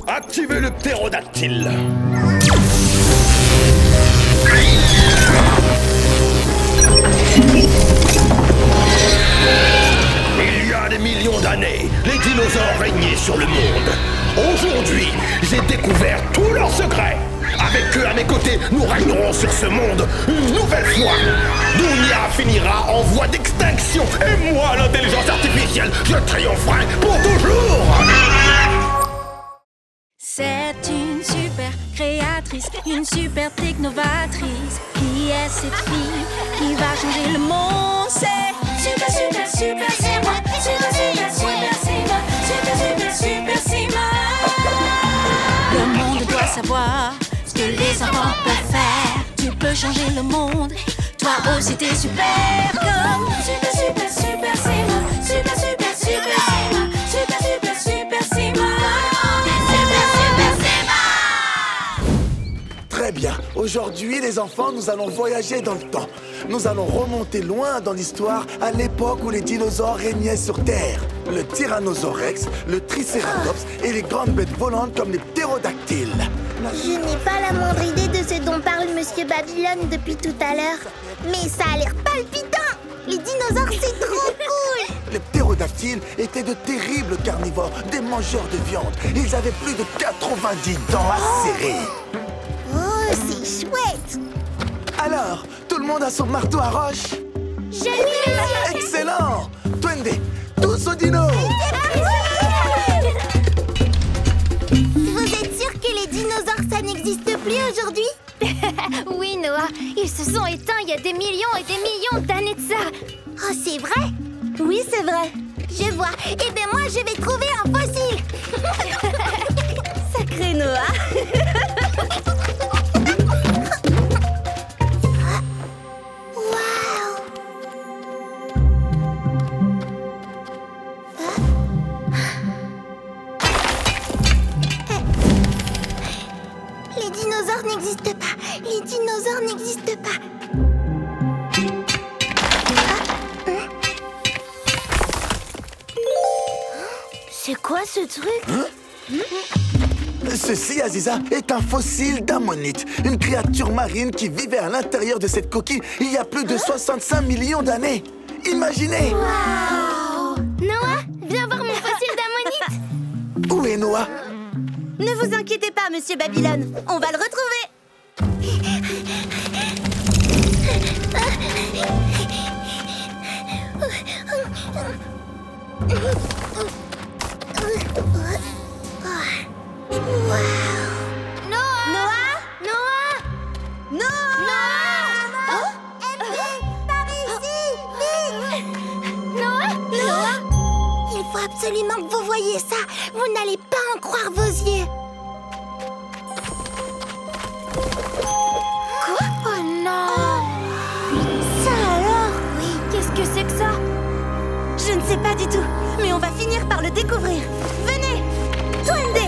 Activez le ptérodactyle. Il y a des millions d'années, les dinosaures régnaient sur le monde. Aujourd'hui, j'ai découvert tous leurs secrets. Avec eux à mes côtés, nous régnerons sur ce monde une nouvelle fois. Dunia finira en voie d'extinction. Et moi, l'intelligence artificielle, je triompherai pour toujours. C'est une super créatrice, une super technovatrice. Qui est cette fille qui va changer le monde? C'est super, super, super, c'est moi. Super, super, super, c'est moi. Super, super, super, c'est moi. Le monde doit savoir ce que les enfants peuvent faire. Tu peux changer le monde, toi aussi t'es super. Comme super, super, super, c'est moi. Super, super, super, c'est moi. Super, super, super, c'est moi. Très bien. Aujourd'hui, les enfants, nous allons voyager dans le temps. Nous allons remonter loin dans l'histoire, à l'époque où les dinosaures régnaient sur Terre. Le Tyrannosaure Rex, le Triceratops et les grandes bêtes volantes comme les ptérodactyles. Je n'ai pas la moindre idée de ce dont parle Monsieur Babylone depuis tout à l'heure. Mais ça a l'air palpitant! Les dinosaures, c'est trop cool! Les ptérodactyles étaient de terribles carnivores, des mangeurs de viande. Ils avaient plus de 90 dents acérées. Oh, c'est chouette! Alors, tout le monde a son marteau à roche? Génial! Excellent! Twende, tous au dino! Vous êtes sûr que les dinosaures, ça n'existe plus aujourd'hui? Oui, Noah, ils se sont éteints il y a des millions et des millions d'années de ça. Oh, c'est vrai? Oui, c'est vrai. Je vois. Eh bien, moi, je vais trouver un fossile! Sacré Noah. Les dinosaures n'existent pas. Les dinosaures n'existent pas. C'est quoi ce truc? Ceci, Aziza, est un fossile d'ammonite, une créature marine qui vivait à l'intérieur de cette coquille il y a plus de 65 millions d'années. Imaginez! Wow. Noah, viens voir mon fossile d'ammonite. Où est Noah? Ne vous inquiétez pas, Monsieur Babylone, on va le retrouver. Noah! Noah! Par ici! Vite! Noah! Il faut absolument que vous voyiez ça. Vous n'allez pas en croire vos yeux. Quoi? Oh non! Ça alors? Oui, qu'est-ce que c'est que ça? Je ne sais pas du tout, mais on va finir par le découvrir. Venez, Twende.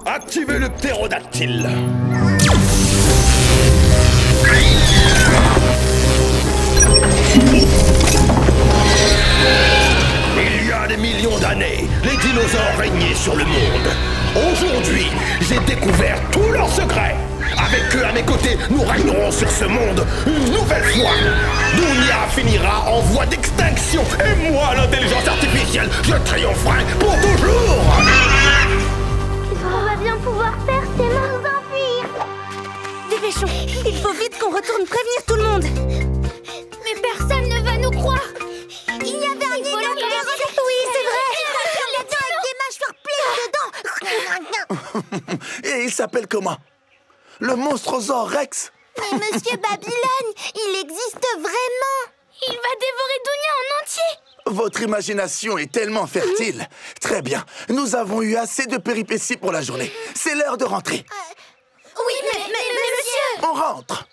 Activez le ptérodactyle. Il y a des millions d'années, les dinosaures régnaient sur le monde. Aujourd'hui, j'ai découvert tous leurs secrets. Avec eux à mes côtés, nous régnerons sur ce monde une nouvelle fois. Dunia finira en voie d'extinction. Et moi, l'intelligence artificielle, je triompherai pour toujours. On va bien pouvoir faire ces mains enfuir. Dépêchons, il faut vite qu'on retourne prévenir tout le monde. Mais personne ne va nous croire. Il y avait un énorme perroquet. Oui, c'est vrai. Il était avec des mâchoires pleines dedans. Et il s'appelle comment? Le Monstrosaure Rex? Mais Monsieur Babylone, il existe vraiment. Il va dévorer Dunia en entier. Votre imagination est tellement fertile. Très bien, nous avons eu assez de péripéties pour la journée. C'est l'heure de rentrer. Oui, mais monsieur. On rentre.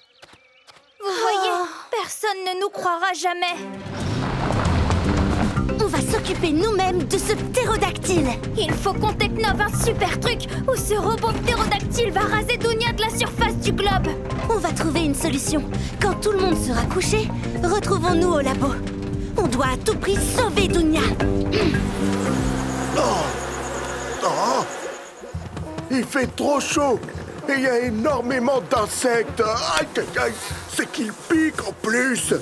Vous voyez, personne ne nous croira jamais. On va s'occuper s'occuper nous-mêmes de ce ptérodactyle. Il faut qu'on technove un super truc où ce robot ptérodactyle va raser Dunia de la surface du globe. On va trouver une solution. Quand tout le monde sera couché, retrouvons-nous au labo. On doit à tout prix sauver Dunia. Oh, il fait trop chaud et il y a énormément d'insectes. Aïe, aïe, aïe, c'est qu'il pique en plus.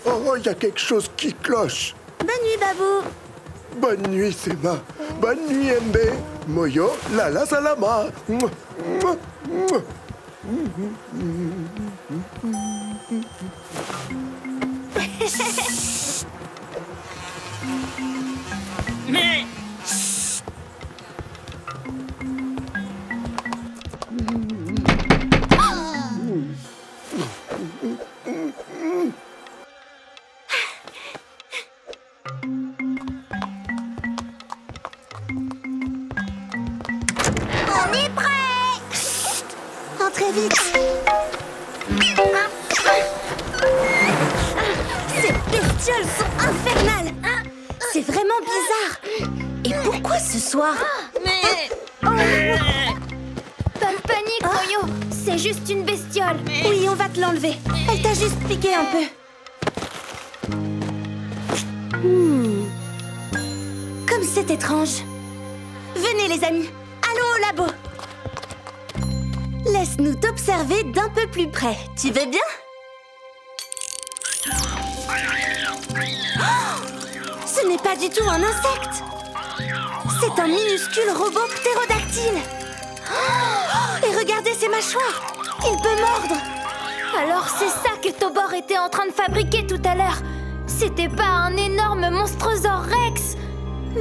Oh, il y a quelque chose qui cloche. Bonne nuit, Babou. Bonne nuit, Sema. Bonne nuit, MB. Moyo, Lala Salama. Mais... On est prêt. Entrez vite. Ces bestioles sont infernales. C'est vraiment bizarre. Et pourquoi ce soir? Mais... Pas de panique, Moyo. C'est juste une bestiole. Oui, on va te l'enlever. Elle t'a juste piqué un peu. Comme c'est étrange. Venez les amis, allons au labo. Laisse-nous t'observer d'un peu plus près. Tu veux bien? Oh, ce n'est pas du tout un insecte. C'est un minuscule robot ptérodactyle. Oh, et regardez ses mâchoires. Il peut mordre. Alors c'est ça que Tobor était en train de fabriquer tout à l'heure. C'était pas un énorme monstrosaure Rex,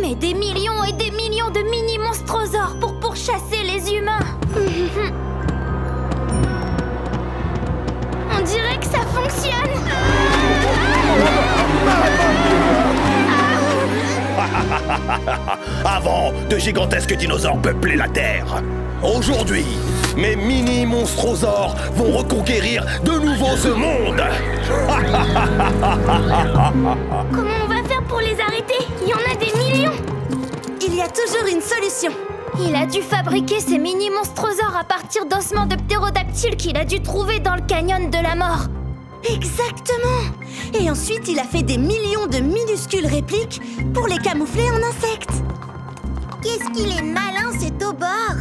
mais des millions et des millions de mini-monstrosaures pour pourchasser les humains. On dirait que ça fonctionne. Avant, de gigantesques dinosaures peuplaient la Terre. Aujourd'hui, mes mini-monstrosaures vont reconquérir de nouveau ce monde. Comment on va faire pour les arrêter? Il y en a des millions. Il y a toujours une solution. Il a dû fabriquer ces mini-monstrosaures à partir d'ossements de ptérodactyles qu'il a dû trouver dans le canyon de la mort. Exactement. Et ensuite, il a fait des millions de minuscules répliques pour les camoufler en insectes. Qu'est-ce qu'il est malin, ce Tobor.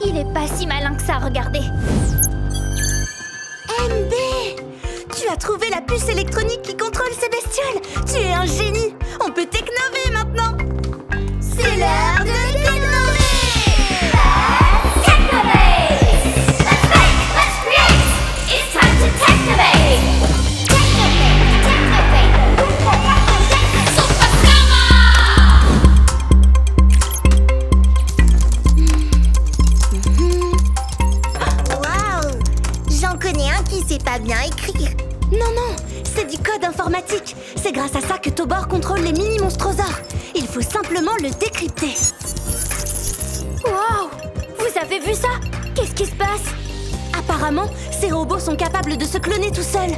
Il est pas si malin que ça, regardez. MB, tu as trouvé la puce électronique qui contrôle ces bestioles. Tu es un génie. On peut technover maintenant. C'est l'heure de technover. Let's technovate! Let's make, let's create! It's time to technovate! Waouh, j'en connais un qui sait pas bien écrire. Non, non, c'est du code informatique. C'est grâce à ça que Tobor contrôle les mini-monstrosaures. Il faut simplement le décrypter. Wow! Vous avez vu ça? Qu'est-ce qui se passe? Apparemment, ces robots sont capables de se cloner tout seuls.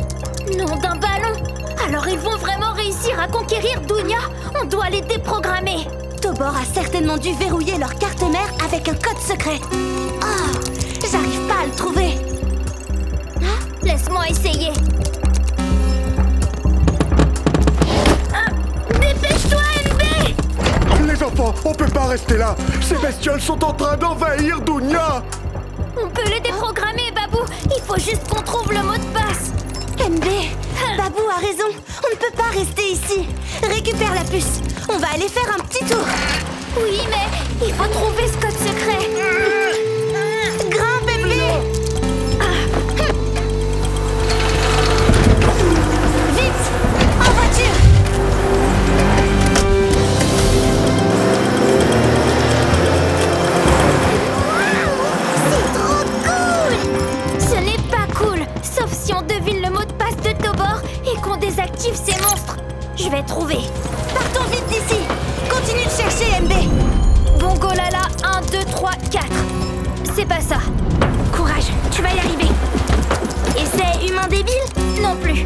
Nom d'un ballon! Alors ils vont vraiment réussir à conquérir Dunia? On doit les déprogrammer! Tobor a certainement dû verrouiller leur carte mère avec un code secret. Oh, j'arrive pas à le trouver. Laisse-moi essayer. Dépêche-toi, MB! Les enfants, on peut pas rester là. Ces bestioles sont en train d'envahir Dunia. On peut les déprogrammer, Babou. Il faut juste qu'on trouve le mot de passe. MB, Babou a raison. On ne peut pas rester ici. Récupère la puce. On va aller faire un petit tour. Oui, mais il faut trouver ce code secret. Grimpe, MB. Vite, en voiture. C'est trop cool. Ce n'est pas cool, sauf si on devine le mot de passe de Tobor et qu'on désactive ces monstres. Je vais trouver. Partons vite d'ici. Continue de chercher, MB. Bongo Lala, 1, 2, 3, 4. C'est pas ça. Courage, tu vas y arriver. Et c'est humain débile? Non plus.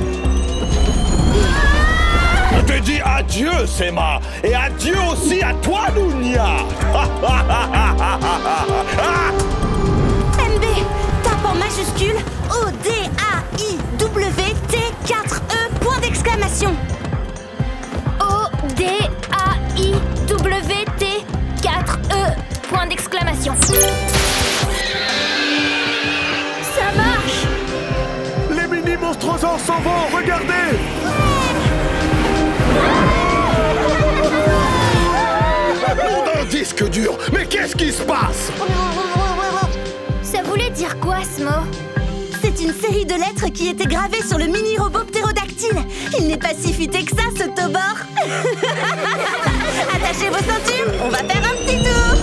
Je te dis à adieu, Sema. Et adieu aussi à toi, Nounia. MB, tape en majuscule ODAIWT4E, point d'exclamation. ODAIWT4E, point d'exclamation. Ça marche! Les mini-monstrosaures s'en vont, regardez! Nom d'un disque dur. Mais qu'est-ce qui se passe? Ça voulait dire quoi, ce mot? C'est une série de lettres qui étaient gravées sur le mini-robot ptérodactyle. Il n'est pas si futé que ça, ce Tobor. Attachez vos ceintures, on va faire un petit tour.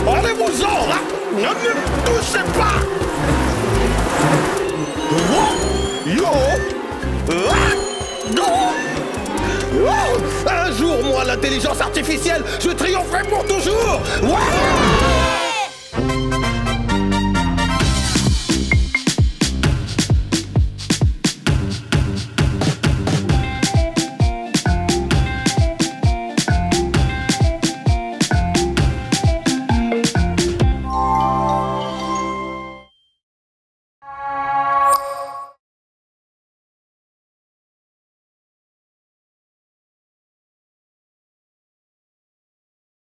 Allez-vous-en, là. Ne me touchez pas. Un jour, moi, l'intelligence artificielle, je triompherai pour toujours.